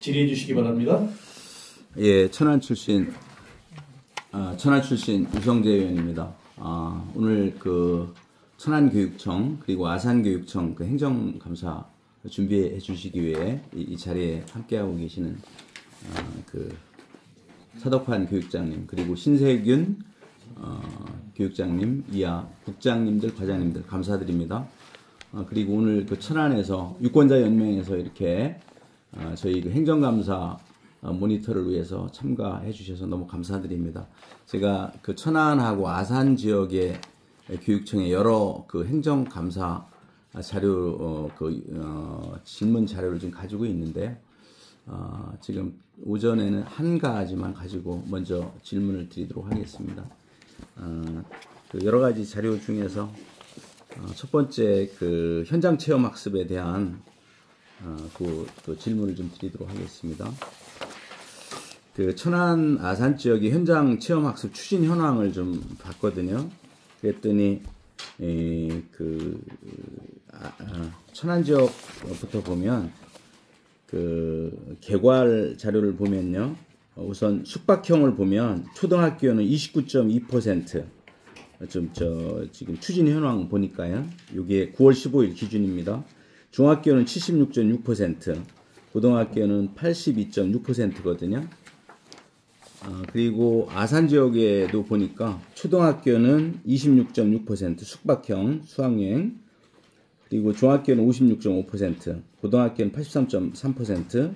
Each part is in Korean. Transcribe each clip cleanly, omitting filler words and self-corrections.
질의해 주시기 바랍니다. 예, 천안 출신 유성재 의원입니다. 오늘 그 천안교육청 그리고 아산교육청 그 행정감사 준비해 주시기 위해 이 자리에 함께하고 계시는 그 서덕환 교육장님 그리고 신세균 교육장님, 이하 국장님들, 과장님들 감사드립니다. 그리고 오늘 그 천안에서 유권자 연맹에서 이렇게 저희 그 행정감사 모니터를 위해서 참가해 주셔서 너무 감사드립니다. 제가 그 천안하고 아산 지역의 교육청의 여러 그 행정감사 자료, 질문 자료를 좀 가지고 있는데, 지금 오전에는 한 가지만 가지고 먼저 질문을 드리도록 하겠습니다. 그 여러 가지 자료 중에서 첫 번째 그 현장 체험 학습에 대한 그 질문을 좀 드리도록 하겠습니다. 그 천안 아산 지역의 현장 체험 학습 추진 현황을 좀 봤거든요. 그랬더니 천안 지역부터 보면 그 개괄 자료를 보면요. 우선 숙박형을 보면 초등학교는 29.2%. 지금 추진 현황 보니까요. 이게 9월 15일 기준입니다. 중학교는 76.6%, 고등학교는 82.6%거든요. 그리고 아산 지역에도 보니까 초등학교는 26.6% 숙박형 수학여행, 그리고 중학교는 56.5%, 고등학교는 83.3%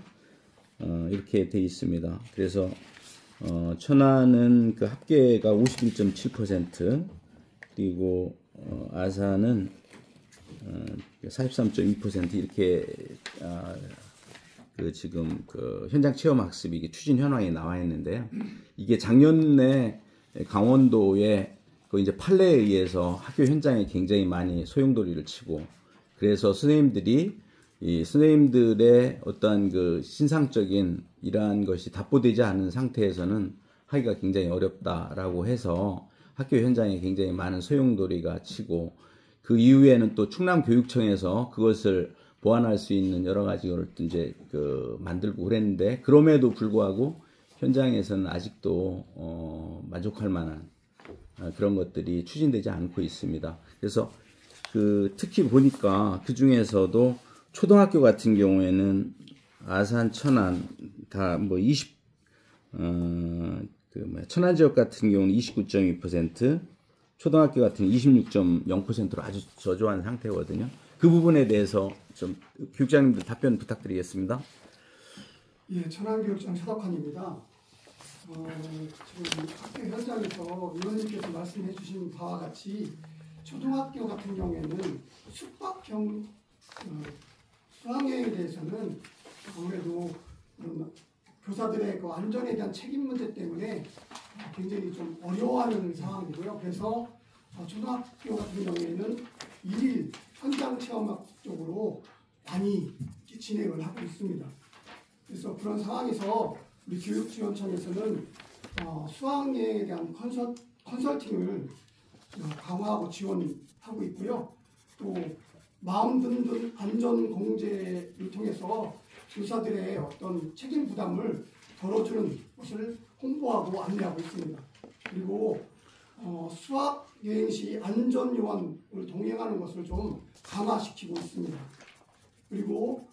이렇게 돼 있습니다. 그래서 천안은 그 합계가 51.7%, 그리고 아산은 43.2% 이렇게 그 지금 그 현장 체험 학습이 이게 추진 현황에 나와 있는데요. 이게 작년에 강원도에 그 이제 판례에 의해서 학교 현장에 굉장히 많이 소용돌이를 치고, 그래서 선생님들의 어떠한 그 신상적인 이러한 것이 답보되지 않은 상태에서는 하기가 굉장히 어렵다라고 해서 학교 현장에 굉장히 많은 소용돌이가 치고, 그 이후에는 또 충남교육청에서 그것을 보완할 수 있는 여러 가지를 이제 그 만들고 그랬는데, 그럼에도 불구하고 현장에서는 아직도 만족할 만한 그런 것들이 추진되지 않고 있습니다. 그래서 그 특히 보니까 그 중에서도 초등학교 같은 경우에는 아산, 천안 다 뭐 천안 지역 같은 경우는 29.2%, 초등학교 같은 26.0%로 아주 저조한 상태거든요. 그 부분에 대해서 좀 교육장님들 답변 부탁드리겠습니다. 예, 천안교육청 서덕환입니다. 지금 학교 현장에서 위원님께서 말씀해 주신 바와 같이 초등학교 같은 경우에는 숙박형 수학여행에 대해서는 아무래도 교사들의 그 안전에 대한 책임 문제 때문에 굉장히 좀 어려워하는 상황이고요. 그래서 초등학교 같은 경우에는 1일 현장 체험학 쪽으로 많이 진행을 하고 있습니다. 그래서 그런 상황에서 우리 교육지원청에서는 수학여행에 대한 컨설팅을 강화하고 지원하고 있고요. 또 마음 든든 안전 공제를 통해서 교사들의 어떤 책임 부담을 덜어주는 것을 홍보하고 안내하고 있습니다. 그리고 수학 여행 시 안전 요원을 동행하는 것을 좀 강화시키고 있습니다. 그리고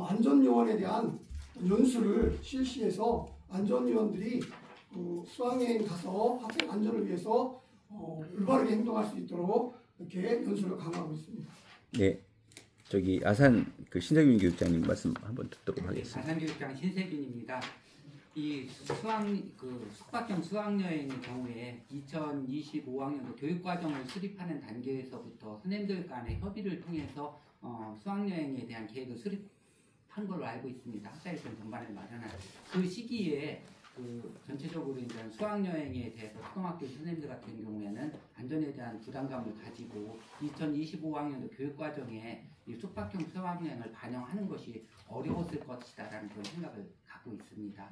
안전 요원에 대한 연수를 실시해서 안전 요원들이 수학 여행 가서 학생 안전을 위해서 올바르게 행동할 수 있도록 이렇게 연수를 강화하고 있습니다. 네, 저기 아산 그 신세균 교육장님 말씀 한번 듣도록 하겠습니다. 아산교육장 신세균입니다. 이 숙박형 수학여행의 경우에 2025학년도 교육과정을 수립하는 단계에서부터 선생님들 간의 협의를 통해서 수학여행에 대한 계획을 수립한 걸로 알고 있습니다. 학사일정 전반을 마련한 그 시기에 전체적으로 이제 수학여행에 대해서 초등학교 선생님들 같은 경우에는 안전에 대한 부담감을 가지고 2025학년도 교육과정에 이 숙박형 수학여행을 반영하는 것이 어려웠을 것이다라는 그런 생각을 갖고 있습니다.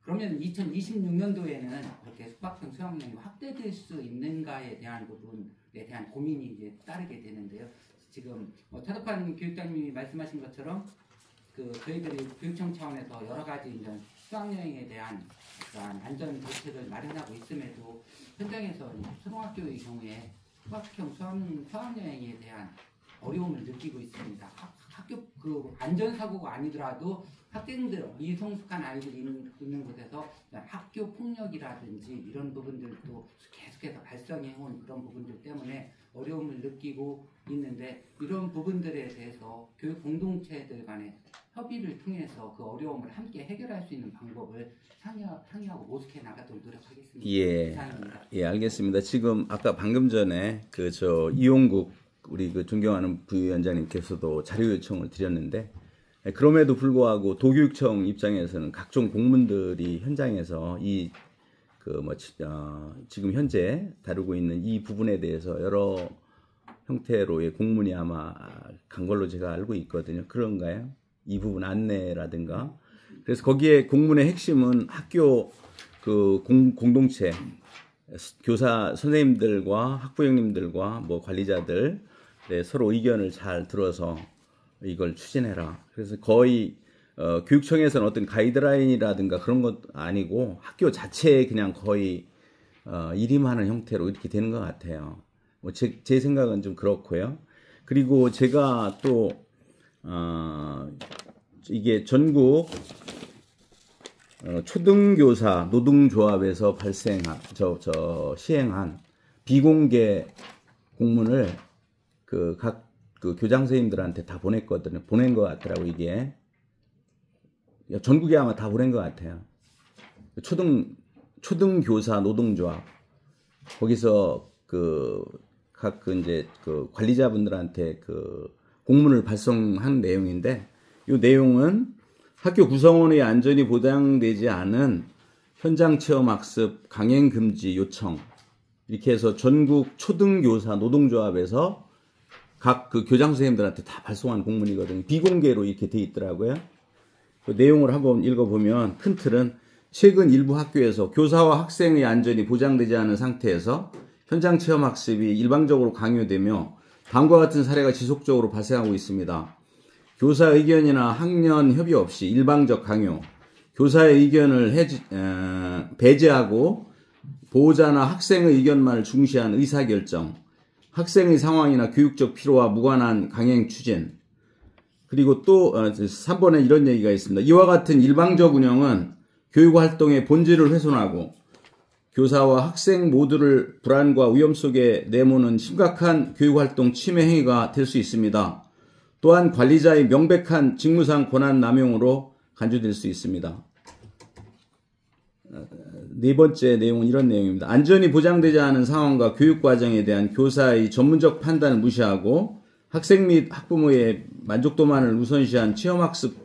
그러면 2026년도에는 그렇게 숙박형 수학여행이 확대될 수 있는가에 대한 부분에 대한 고민이 이제 따르게 되는데요. 지금 서덕환 교육장님이 말씀하신 것처럼 저희들이 교육청 차원에서 여러 가지 이제 수학여행에 대한 그러한 안전 대책을 마련하고 있음에도 현장에서 초등학교의 경우에 수학형 수학여행에 대한 어려움을 느끼고 있습니다. 학교 안전사고가 아니더라도 학생들, 미성숙한 아이들이 있는 곳에서 학교 폭력이라든지 이런 부분들도 계속해서 발생해온 그런 부분들 때문에 어려움을 느끼고 있는데, 이런 부분들에 대해서 교육 공동체들 간의 협의를 통해서 그 어려움을 함께 해결할 수 있는 방법을 상의하고 모색해 나가도록 노력하겠습니다. 이상입니다. 예, 알겠습니다. 지금 아까 방금 전에 이용국 우리 존경하는 부위원장님께서도 자료 요청을 드렸는데, 그럼에도 불구하고 도교육청 입장에서는 각종 공문들이 현장에서 지금 현재 다루고 있는 이 부분에 대해서 여러 형태로의 공문이 아마 간 걸로 제가 알고 있거든요. 그런가요? 이 부분 안내라든가. 그래서 거기에 공문의 핵심은 학교 공동체, 교사 선생님들과 학부형님들과 관리자들 서로 의견을 잘 들어서 이걸 추진해라. 그래서 거의 교육청에서는 어떤 가이드라인이라든가 그런 것 아니고 학교 자체에 그냥 거의 일임하는 형태로 이렇게 되는 것 같아요. 제 생각은 좀 그렇고요. 그리고 제가 또 이게 전국 초등교사 노동조합에서 시행한 비공개 공문을 각 교장 선생님들한테 다 보냈거든요. 보낸 것 같더라고. 이게 전국에 아마 다 보낸 것 같아요. 초등교사 노동조합 거기서 각 관리자분들한테 공문을 발송한 내용인데, 이 내용은 학교 구성원의 안전이 보장되지 않은 현장 체험 학습 강행 금지 요청, 이렇게 해서 전국 초등교사 노동조합에서 각 교장 선생님들한테 다 발송한 공문이거든요. 비공개로 이렇게 돼 있더라고요. 그 내용을 한번 읽어보면, 큰 틀은 최근 일부 학교에서 교사와 학생의 안전이 보장되지 않은 상태에서 현장 체험 학습이 일방적으로 강요되며 다음과 같은 사례가 지속적으로 발생하고 있습니다. 교사 의견이나 학년 협의 없이 일방적 강요, 교사의 의견을 배제하고 보호자나 학생의 의견만을 중시한 의사결정, 학생의 상황이나 교육적 필요와 무관한 강행 추진. 그리고 또 3번에 이런 얘기가 있습니다. 이와 같은 일방적 운영은 교육활동의 본질을 훼손하고 교사와 학생 모두를 불안과 위험 속에 내모는 심각한 교육활동 침해 행위가 될 수 있습니다. 또한 관리자의 명백한 직무상 권한 남용으로 간주될 수 있습니다. 네 번째 내용은 이런 내용입니다. 안전이 보장되지 않은 상황과 교육과정에 대한 교사의 전문적 판단을 무시하고 학생 및 학부모의 만족도만을 우선시한 체험학습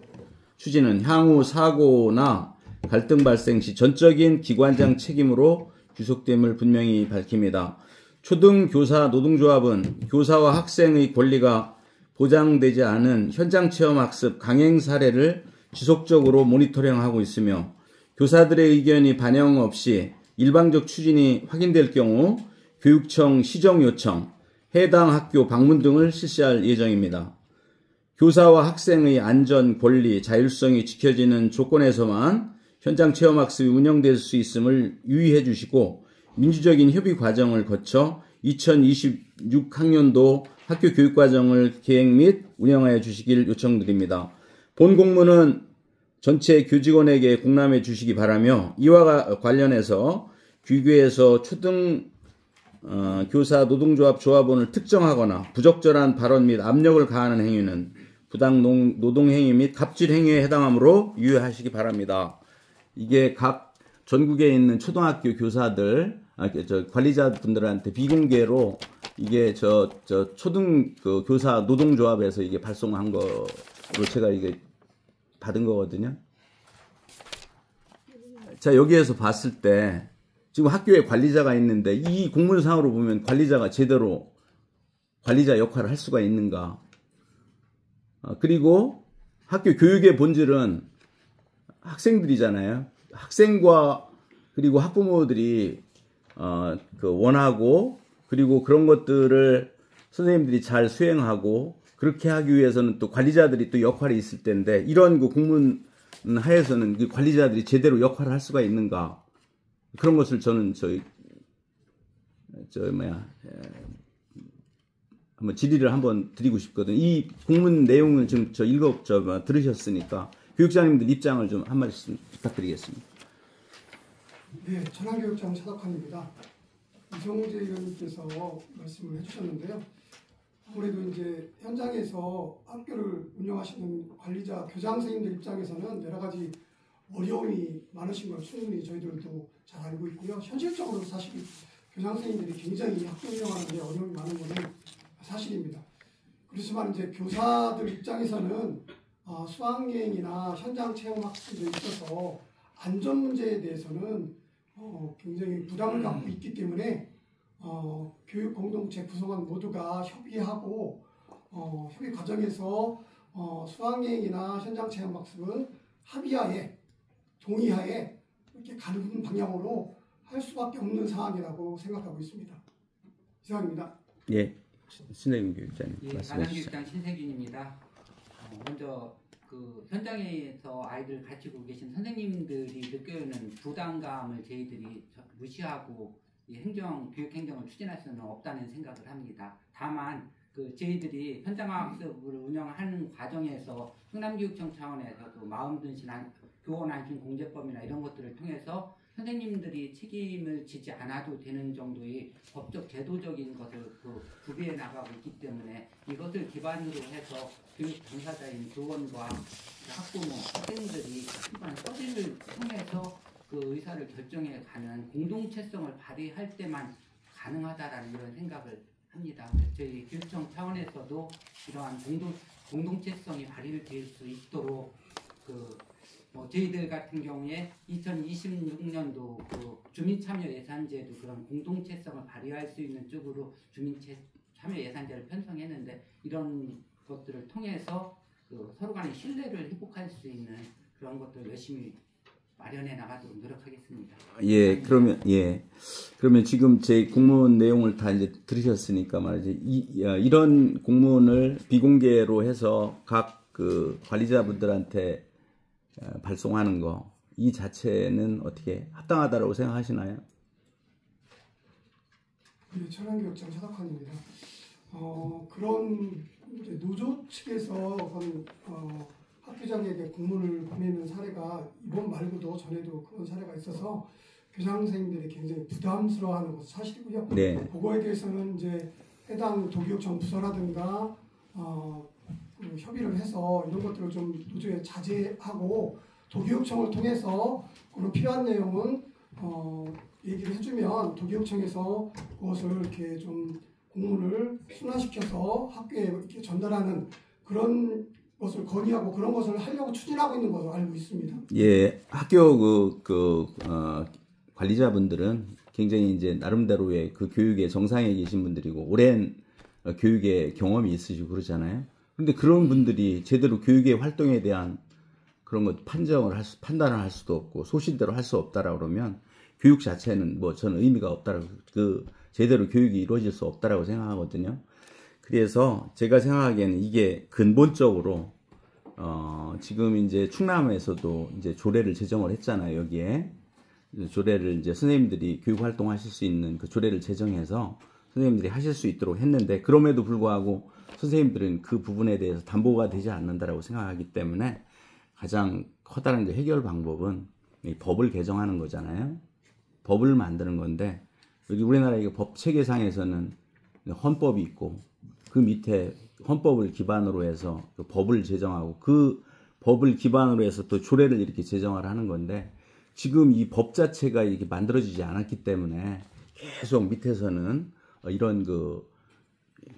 추진은 향후 사고나 갈등 발생 시 전적인 기관장 책임으로 귀속됨을 분명히 밝힙니다. 초등교사 노동조합은 교사와 학생의 권리가 보장되지 않은 현장 체험학습 강행 사례를 지속적으로 모니터링하고 있으며, 교사들의 의견이 반영 없이 일방적 추진이 확인될 경우 교육청 시정 요청, 해당 학교 방문 등을 실시할 예정입니다. 교사와 학생의 안전, 권리, 자율성이 지켜지는 조건에서만 현장 체험학습이 운영될 수 있음을 유의해 주시고, 민주적인 협의 과정을 거쳐 2026학년도 학교 교육과정을 계획 및 운영하여 주시길 요청드립니다. 본 공문은 전체 교직원에게 공람해 주시기 바라며, 이와 관련해서 규규에서 교사 노동조합 조합원을 특정하거나 부적절한 발언 및 압력을 가하는 행위는 부당 노동행위 및 갑질 행위에 해당하므로 유의하시기 바랍니다. 이게 각 전국에 있는 초등학교 교사들, 관리자분들한테 비공개로 이게 교사 노동조합에서 이게 발송한 거로 제가 이게 받은 거거든요. 자, 여기에서 봤을 때 지금 학교에 관리자가 있는데 이 공문상으로 보면 관리자가 제대로 관리자 역할을 할 수가 있는가? 그리고 학교 교육의 본질은 학생들이잖아요. 학생과 그리고 학부모들이 원하고, 그리고 그런 것들을 선생님들이 잘 수행하고, 그렇게 하기 위해서는 또 관리자들이 또 역할이 있을 텐데 이런 그 공문 하에서는 그 관리자들이 제대로 역할을 할 수가 있는가 그런 것을 저는 한번 질의를 한번 드리고 싶거든요. 이 공문 내용을 지금 들으셨으니까 교육장님들 입장을 좀 한 말씀 부탁드리겠습니다. 네, 천안교육장 차덕환입니다. 이성재 의원님께서 말씀을 해주셨는데요. 아무래도 이제 현장에서 학교를 운영하시는 관리자, 교장 선생님들 입장에서는 여러 가지 어려움이 많으신 걸 충분히 저희들도 잘 알고 있고요. 현실적으로 사실 교장 선생님들이 굉장히 학교 운영하는 데 어려움이 많은 것은 사실입니다. 그렇지만 이제 교사들 입장에서는 수학여행이나 현장 체험 학습에 있어서 안전 문제에 대해서는 굉장히 부담을 갖고 있기 때문에 교육 공동체 구성원 모두가 협의하고 협의 과정에서 수학여행이나 현장 체험 학습은 합의하에 동의하에 이렇게 가는 방향으로 할 수밖에 없는 상황이라고 생각하고 있습니다. 이상입니다. 예, 신세균 교육장님 예, 말씀해 주시죠. 교육장 신세균입니다. 먼저 그 현장에서 아이들 가르치고 계신 선생님들이 느끼는 부담감을 저희들이 무시하고 이 교육 행정을 추진할 수는 없다는 생각을 합니다. 다만 그 저희들이 현장학습을 운영하는 과정에서 흥남교육청 차원에서도 마음든신 교원안심공제법이나 이런 것들을 통해서 선생님들이 책임을 지지 않아도 되는 정도의 법적 제도적인 것을 구비해 나가고 있기 때문에 이것을 기반으로 해서 교육 당사자인 교원과 학부모, 학생들이 이번 협의를 통해서 그 의사를 결정해 가는 공동체성을 발휘할 때만 가능하다라는 이런 생각을 합니다. 저희 교육청 차원에서도 이러한 공동체성이 발휘될 수 있도록 저희들 같은 경우에 2026년도 그 주민참여예산제도 그런 공동체성을 발휘할 수 있는 쪽으로 주민참여예산제를 편성했는데 이런 것들을 통해서 서로 간의 신뢰를 회복할 수 있는 그런 것들 열심히 마련해 나가도록 노력하겠습니다. 그러면 지금 제 공문 내용을 다 이제 들으셨으니까 말이지 이런 공문을 비공개로 해서 각 그 관리자분들한테 발송하는 거 이 자체는 어떻게 합당하다고 생각하시나요? 네, 천안교육장 차덕환입니다. 그런 이제 노조 측에서 학교장에게 공문을 보내는 사례가 이번 말고도 전에도 그런 사례가 있어서 교장 선생님들이 굉장히 부담스러워하는 것은 사실이고요. 네. 그거에 대해서는 이제 해당 도교육청 부서라든가 협의를 해서 이런 것들을 좀 노조에 자제하고 도교육청을 통해서 그런 필요한 내용은 얘기를 해주면 도교육청에서 그것을 이렇게 좀 공문을 순환시켜서 학교에 이렇게 전달하는 그런 것을 건의하고 그런 것을 하려고 추진하고 있는 것으로 알고 있습니다. 예, 학교 관리자분들은 굉장히 이제 나름대로의 그 교육의 정상에 계신 분들이고 오랜 교육의 경험이 있으시고 그러잖아요. 그런데 그런 분들이 제대로 교육의 활동에 대한 그런 것 판단을 할 수도 없고 소신대로 할 수 없다라고 그러면 교육 자체는 저는 의미가 없다라고 제대로 교육이 이루어질 수 없다라고 생각하거든요. 그래서 제가 생각하기에는 이게 근본적으로 지금 이제 충남에서도 이제 조례를 제정을 했잖아요. 여기에 조례를 이제 선생님들이 교육 활동하실 수 있는 그 조례를 제정해서 선생님들이 하실 수 있도록 했는데 그럼에도 불구하고 선생님들은 그 부분에 대해서 담보가 되지 않는다라고 생각하기 때문에 가장 커다란 그 해결 방법은 이 법을 개정하는 거잖아요. 법을 만드는 건데 여기 우리나라의 법 체계상에서는 헌법이 있고 그 밑에 헌법을 기반으로 해서 그 법을 제정하고 그 법을 기반으로 해서 또 조례를 이렇게 제정을 하는 건데 지금 이 법 자체가 이렇게 만들어지지 않았기 때문에 계속 밑에서는 이런 그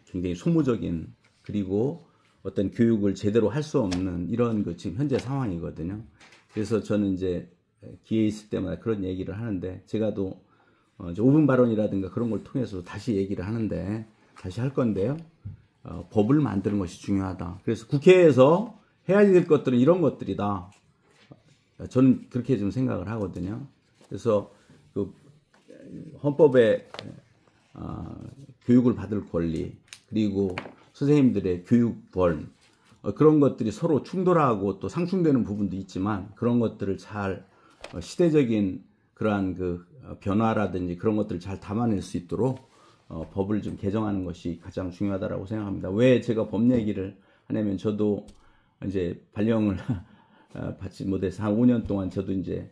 굉장히 소모적인 그리고 어떤 교육을 제대로 할 수 없는 이런 그 지금 현재 상황이거든요. 그래서 저는 이제 기회 있을 때마다 그런 얘기를 하는데 제가 또 5분 발언이라든가 그런 걸 통해서 다시 얘기를 하는데 다시 할 건데요. 법을 만드는 것이 중요하다. 그래서 국회에서 해야 될 것들은 이런 것들이다. 저는 그렇게 좀 생각을 하거든요. 그래서 그 헌법에 교육을 받을 권리 그리고 선생님들의 교육벌 그런 것들이 서로 충돌하고 또 상충되는 부분도 있지만 그런 것들을 잘 시대적인 그러한 그 변화라든지 그런 것들을 잘 담아낼 수 있도록 법을 좀 개정하는 것이 가장 중요하다라고 생각합니다. 왜 제가 법 얘기를 하냐면 저도 이제 발령을 받지 못해서 한 5년 동안 저도 이제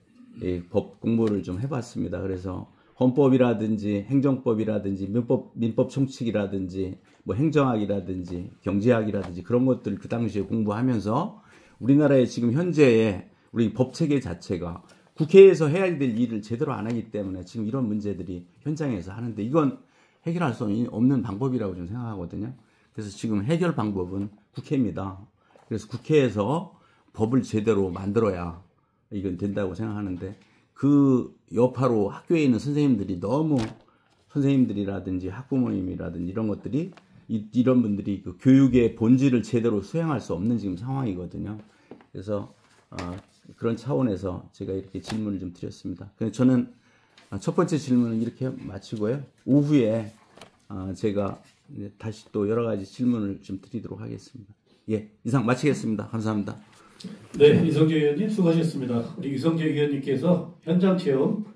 법 공부를 좀 해봤습니다. 그래서 헌법이라든지 행정법이라든지 민법 총칙이라든지 뭐 행정학이라든지 경제학이라든지 그런 것들 그 당시에 공부하면서 우리나라의 지금 현재의 우리 법 체계 자체가 국회에서 해야 될 일을 제대로 안 하기 때문에 지금 이런 문제들이 현장에서 하는데 이건 해결할 수 없는 방법이라고 좀 생각하거든요. 그래서 지금 해결 방법은 국회입니다. 그래서 국회에서 법을 제대로 만들어야 이건 된다고 생각하는데 그 여파로 학교에 있는 선생님들이 너무 선생님들이라든지 학부모님이라든지 이런 것들이 이런 분들이 그 교육의 본질을 제대로 수행할 수 없는 지금 상황이거든요. 그래서 그런 차원에서 제가 이렇게 질문을 좀 드렸습니다. 그래서 저는 첫 번째 질문은 이렇게 마치고요. 오후에 제가 다시 또 여러 가지 질문을 좀 드리도록 하겠습니다. 예, 이상 마치겠습니다. 감사합니다. 네, 이성재 의원님 수고하셨습니다. 우리 이성재 의원님께서 현장 체험